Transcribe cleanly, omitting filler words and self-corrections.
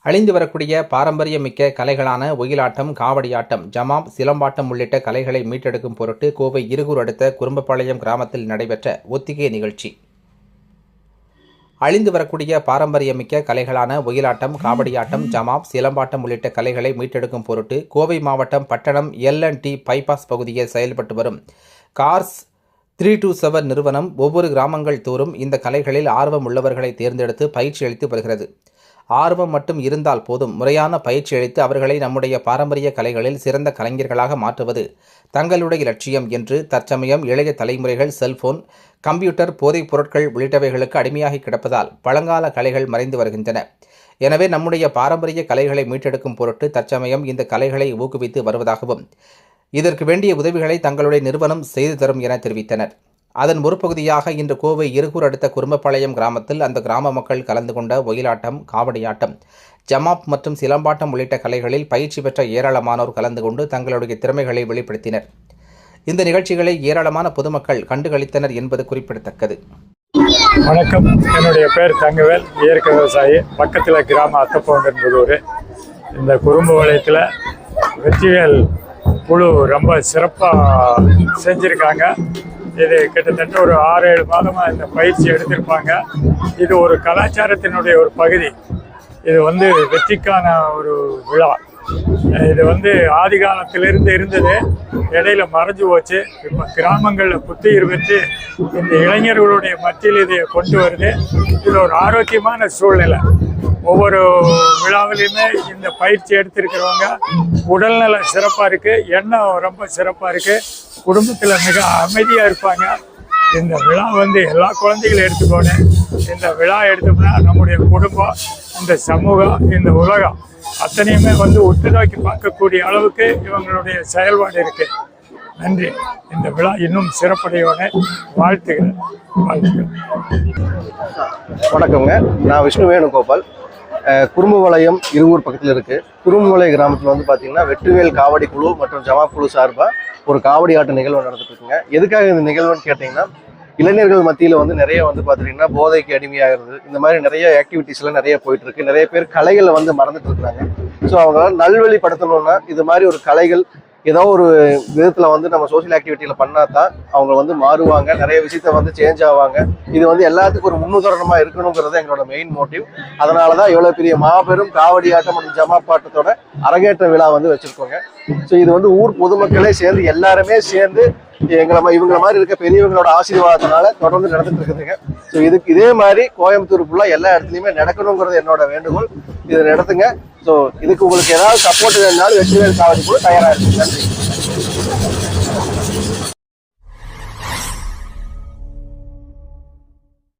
அழிந்து வரக்கூடிய பாரம்பரியமிக்க கலைகளான ஒயிலாட்டம், காவடியாட்டம், ஜமாப், சிலம்பாட்டம் உள்ளிட்ட கலைகளை மீட்டெடுக்கும் பொருட்டு கோவை இருகூர் அடுத்த குறும்பபாளையம் கிராமத்தில் நடைபெற்ற ஒத்திகை நிகழ்ச்சி. அழிந்து வரக்கூடிய பாரம்பரியமிக்க கலைகளான ஒயிலாட்டம், காவடியாட்டம், ஜமாப், சிலம்பாட்டம் உள்ளிட்ட கலைகளை மீட்டெடுக்கும் பொருட்டு கோவை மாவட்டம் பட்டணம் L&T பைபாஸ் பகுதியில் செயல்பட்டு வரும் கார்ஸ் 327 நிறுவனம் ஒவ்வொரு கிராமங்கள் தோறும் இந்த கலைகளில் ஆர்வம் உள்ளவர்களை தேர்ந்தெடுத்து பயிற்சி அளித்து வருகிறது. ஆர்வம் மட்டும் இருந்தால் போதும், முறையான பயிற்சி அளித்து அவர்களை நம்முடைய பாரம்பரிய கலைகளில் சிறந்த கலைஞர்களாக மாற்றுவது தங்களுடைய லட்சியம் என்று தற்சமயம் இளைய தலைமுறைகள் செல்போன், கம்ப்யூட்டர், போதைப் பொருட்கள் உள்ளிட்டவைகளுக்கு அடிமையாகி கிடப்பதால் பழங்கால கலைகள் மறைந்து வருகின்றன. எனவே நம்முடைய பாரம்பரிய கலைகளை மீட்டெடுக்கும் பொருட்டு தற்சமயம் இந்த கலைகளை ஊக்குவித்து வருவதாகவும் இதற்கு வேண்டிய உதவிகளை தங்களுடைய நிறுவனம் செய்து தரும் என தெரிவித்தனர். அதன் ஒரு பகுதியாக இன்று கோவை இருகூர் அடுத்த குறும்பபாளையம் கிராமத்தில் அந்த கிராம மக்கள் கலந்து கொண்ட ஒயிலாட்டம், காவடியாட்டம், ஜமாப் மற்றும் சிலம்பாட்டம் உள்ளிட்ட கலைகளில் பயிற்சி பெற்ற ஏராளமானோர் கலந்து கொண்டு தங்களுடைய திறமைகளை வெளிப்படுத்தினர். இந்த நிகழ்ச்சிகளை ஏராளமான பொதுமக்கள் கண்டுகளித்தனர் என்பது குறிப்பிடத்தக்கது. வணக்கம், என்னுடைய பேர் தங்கவேல், இயற்கை விவசாயி. பக்கத்தில் கிராம அத்தப்போங்கன்பதூர். இந்த குறும்பபாளையத்தில் வெற்றிவேல் குழு ரொம்ப சிறப்பாக செஞ்சுருக்காங்க. இது கிட்டத்தட்ட ஒரு 6-7 மாதமாக இந்த பயிற்சி எடுத்திருப்பாங்க. இது ஒரு கலாச்சாரத்தினுடைய ஒரு பகுதி. இது வெற்றிக்கான ஒரு விழா. இது ஆதி காலத்திலிருந்து இருந்தது, இடையில மறைஞ்சு போச்சு. இப்போ கிராமங்களில் புத்துயிர் பெற்று இந்த இளைஞர்களுடைய மத்தியில் இதை கொண்டு வருது. இது ஒரு ஆரோக்கியமான சூழ்நிலை. ஒவ்வொரு விழாவிலையுமே இந்த பயிற்சி எடுத்திருக்கிறவங்க உடல்நல சிறப்பாக இருக்குது, எண்ணம் ரொம்ப சிறப்பாக இருக்குது, குடும்பத்தில் மிக அமைதியாக இருப்பாங்க. இந்த விழா எல்லா குழந்தைகளும் எடுத்துக்கோணும். இந்த விழா எடுத்தோம்னா நம்முடைய குடும்பம், இந்த சமூகம், இந்த உலகம் அத்தனையுமே உற்று நோக்கி பார்க்கக்கூடிய அளவுக்கு இவங்களுடைய செயல்பாடு இருக்கு. நன்றி. இந்த விழா இன்னும் சிறப்படையோட வாழ்த்துகிறேன். வணக்கங்க, நான் விஷ்ணு வேணுகோபால். குறும்பபாளையம் இருகூர் பக்கத்தில் இருக்குது. குறும்பபாளையம் கிராமத்தில் பார்த்தீங்கன்னா வெற்றிவேல் காவடி குழு மற்றும் ஜமாப் குழு சார்பாக ஒரு காவடி ஆட்ட நிகழ்வு நடந்துட்டு இருக்குங்க. எதுக்காக இந்த நிகழ்வுன்னு கேட்டிங்கன்னா, இளைஞர்கள் மத்தியில் நிறைய பார்த்துட்டிங்கன்னா போதைக்கு அடிமையாகிறது, இந்த மாதிரி நிறைய ஆக்டிவிட்டீஸ்லாம் நிறைய போயிட்டு இருக்கு. நிறைய பேர் கலைகளை மறந்துட்டு இருக்கிறாங்க. ஸோ அவங்களால நல்வழிப்படுத்தணும்னா இது மாதிரி ஒரு கலைகள் ஏதோ ஒரு விதத்தில் நம்ம சோசியல் ஆக்டிவிட்டியில் பண்ணால் தான் அவங்க மாறுவாங்க, நிறைய விஷயத்த சேஞ்ச் ஆவாங்க. இது எல்லாத்துக்கும் ஒரு முன்னுதாரணமாக இருக்கணுங்கிறது எங்களோட மெயின் மோட்டிவ். அதனால தான் இவ்வளோ பெரிய மாபெரும் காவடி ஆட்டம் மற்றும் ஜமாப் ஆட்டத்தோட அரங்கேற்ற விழா வச்சுருக்கோங்க. ஸோ இது ஊர் பொதுமக்களே சேர்ந்து எல்லாருமே சேர்ந்து இவங்கள மாதிரி இருக்க பெரியவங்களோட ஆசீர்வாதத்தினால தொடர்ந்து நடந்துட்டு இருக்குதுங்க. ஸோ இதே மாதிரி கோயம்புத்தூர் ஃபுல்லாக எல்லா இடத்துலையுமே நடக்கணுங்கிறது என்னோட வேண்டுகோள். இதை நடத்துங்க. ஸோ இதுக்கு உங்களுக்கு ஏதாவது சப்போர்ட் வேணும்னாலும் வெற்றிவேல் காவடி கூட தயாராக இருக்கு. நன்றி.